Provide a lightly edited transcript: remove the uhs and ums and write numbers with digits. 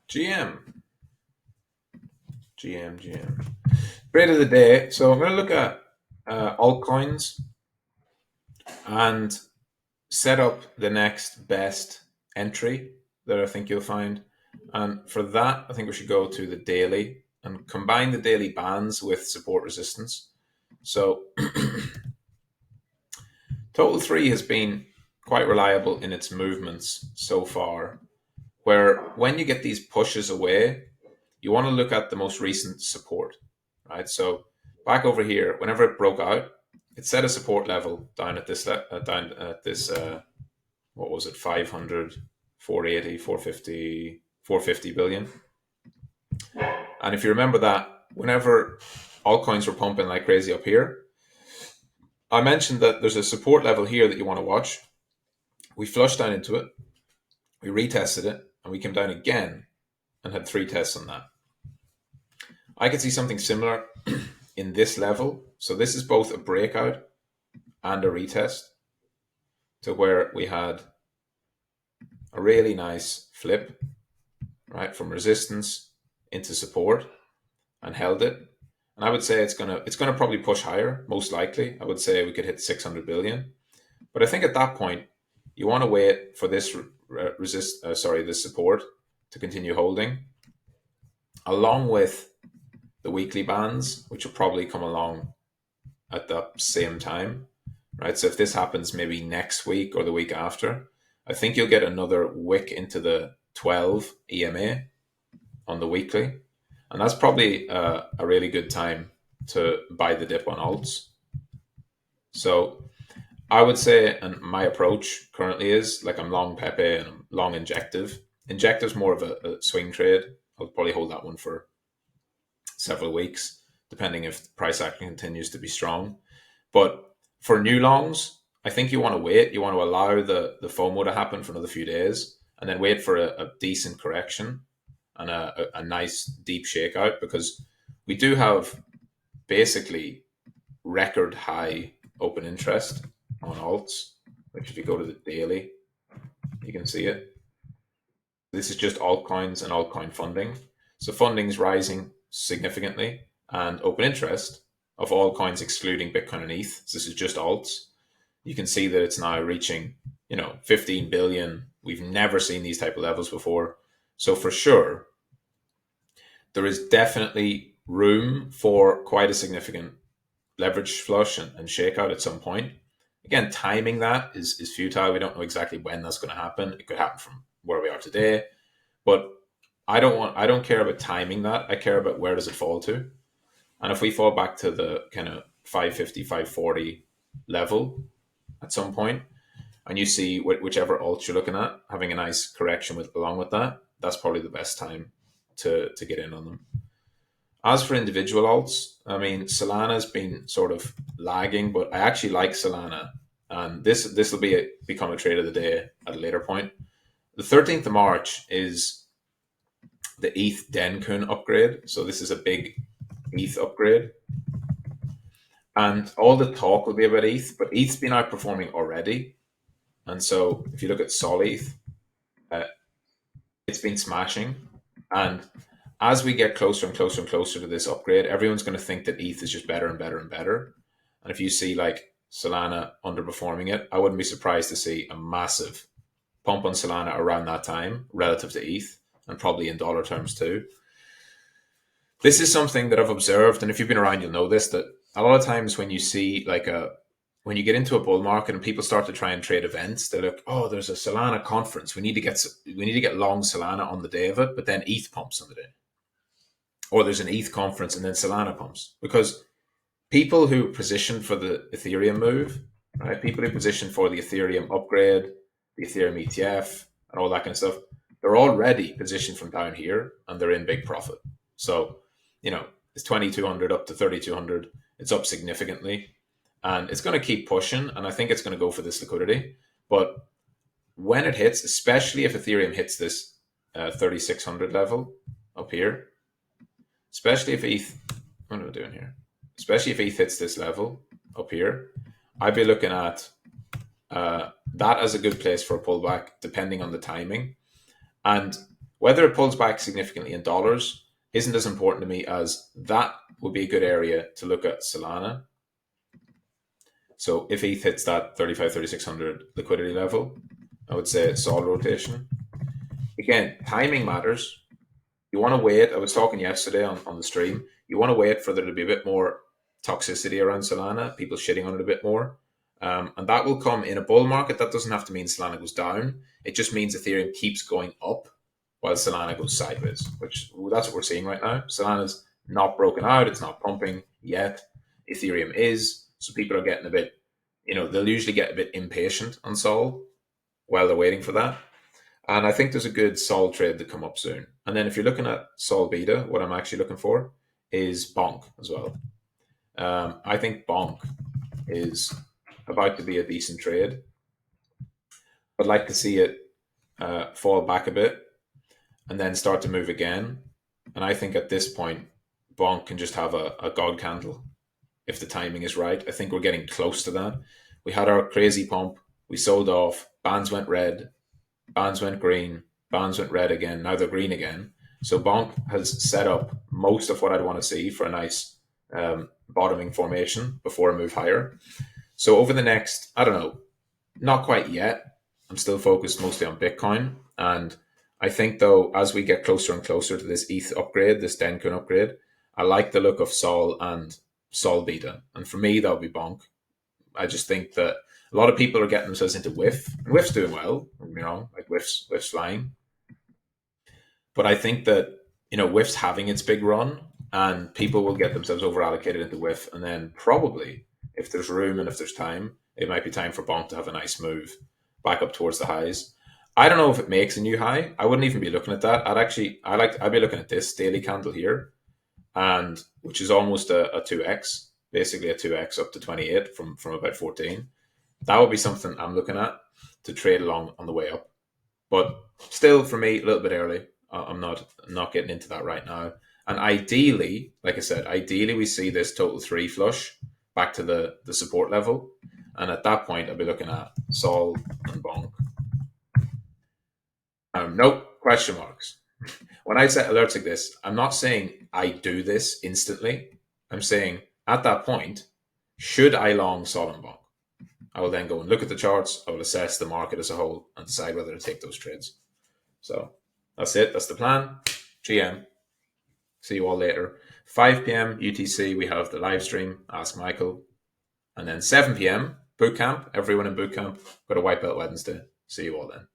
GM, GM. Trade of the day. So I'm going to look at altcoins and set up the next best entry that I think you'll find. And for that, I think we should go to the daily and combine the daily bands with support resistance. So Total 3 has been quite reliable in its movements so far, where when you get these pushes away, you want to look at the most recent support, right? So back over here, whenever it broke out, it set a support level down at this what was it, 500, 480, 450, 450 billion. And if you remember that, whenever altcoins were pumping like crazy up here, I mentioned that there's a support level here that you want to watch. We flushed down into it, we retested it, and we came down again and had 3 tests on that. I could see something similar in this level. So this is both a breakout and a retest to where we had a really nice flip, right, from resistance into support and held it. And I would say it's gonna probably push higher, most likely. I would say we could hit 600 billion. But I think at that point, you want to wait for this this support to continue holding, along with the weekly bands, which will probably come along at the same time, right? So if this happens maybe next week or the week after, I think you'll get another wick into the 12 EMA on the weekly. And that's probably a really good time to buy the dip on alts. So I would say, and my approach currently is like I'm long Pepe and I'm long Injective. Injective's more of a swing trade. I'll probably hold that one for several weeks, depending if price action continues to be strong. But for new longs, I think you want to wait. You want to allow the FOMO to happen for another few days and then wait for a decent correction and a nice deep shakeout, because we do have basically record high open interest on alts, which if you go to the daily, you can see it. This is just altcoins and altcoin funding. So funding is rising significantly, and open interest of all coins excluding Bitcoin and ETH, so this is just alts, you can see that it's now reaching 15 billion. We've never seen these type of levels before. So for sure, there is definitely room for quite a significant leverage flush and shakeout at some point. Again, timing that is futile. We don't know exactly when that's going to happen. It could happen from where we are today, but I don't care about timing that. I care about where does it fall to. And if we fall back to the kind of 550, 540 level at some point, and you see whichever alt you're looking at having a nice correction along with that, that's probably the best time to get in on them. As for individual alts, I mean, Solana's been sort of lagging, but I actually like Solana, and this will become a trade of the day at a later point. The 13th of March is the ETH Denkun upgrade, so this is a big ETH upgrade, and all the talk will be about ETH, but ETH's been outperforming already, and so if you look at Sol ETH, it's been smashing, and as we get closer and closer and closer to this upgrade, everyone's going to think that ETH is just better and better and better. And if you see like Solana underperforming it, I wouldn't be surprised to see a massive pump on Solana around that time relative to ETH, and probably in dollar terms too. This is something that I've observed, and if you've been around, you'll know this, that a lot of times when you see when you get into a bull market and people start to try and trade events, they're like, "Oh, there's a Solana conference. We need to get long Solana on the day of it," but then ETH pumps on the day. Or there's an ETH conference and then Solana pumps, because people who position for the Ethereum move, right? People who position for the Ethereum upgrade, the Ethereum ETF, and all that kind of stuff, they're already positioned from down here and they're in big profit. So, it's 2,200 up to 3,200. It's up significantly, and it's going to keep pushing. And I think it's going to go for this liquidity. But when it hits, especially if Ethereum hits this 3,600 level up here, especially if ETH, what am I doing here? Especially if ETH hits this level up here, I'd be looking at that as a good place for a pullback, depending on the timing. And Whether it pulls back significantly in dollars isn't as important to me as that would be a good area to look at Solana. So if ETH hits that 35, 3600 liquidity level, I would say Sol rotation. Again, timing matters. You want to wait. I was talking yesterday on the stream. You want to wait for there to be a bit more toxicity around Solana, people shitting on it a bit more. And that will come in a bull market. That doesn't have to mean Solana goes down. It just means Ethereum keeps going up while Solana goes sideways, which that's what we're seeing right now. Solana's not broken out. It's not pumping yet. Ethereum is. So people are getting a bit, they'll usually get a bit impatient on Sol while they're waiting for that. And I think there's a good Sol trade to come up soon. And then if you're looking at Sol Beta, what I'm actually looking for is Bonk as well. I think Bonk is about to be a decent trade. I'd like to see it fall back a bit and then start to move again. And I think at this point, Bonk can just have a God candle if the timing is right. I think we're getting close to that. We had our crazy pump. We sold off. Bands went red. Bands went green. Bands went red again. Now they're green again. So Bonk has set up most of what I'd want to see for a nice bottoming formation before a move higher. So over the next, I don't know, not quite yet. I'm still focused mostly on Bitcoin. And I think, though, as we get closer and closer to this ETH upgrade, this Dencun upgrade, I like the look of Sol and Sol Beta. And for me, that would be Bonk. I just think that a lot of people are getting themselves into Whiff. And Whiff's doing well, like Whiff's flying. But I think that, Whiff's having its big run and people will get themselves over allocated into Whiff. And then probably, if there's room and if there's time, it might be time for Bonk to have a nice move back up towards the highs. I don't know if it makes a new high. I wouldn't even be looking at that. I'd be looking at this daily candle here, and which is almost a 2x, basically a 2x up to 28 from about 14. That would be something I'm looking at to trade along on the way up. But still, for me, a little bit early. I'm not getting into that right now. And ideally, like I said, we see this total 3 flush back to the support level. And at that point, I'll be looking at Sol and Bonk. Nope, question marks. When I set alerts like this, I'm not saying I do this instantly. I'm saying at that point, should I long Sol and Bonk? I will then go and look at the charts. I will assess the market as a whole and decide whether to take those trades. So that's it. That's the plan. GM. See you all later. 5 p.m. UTC, we have the live stream, Ask Michael. And then 7 p.m. bootcamp. Everyone in bootcamp. Got a White Belt Wednesday. See you all then.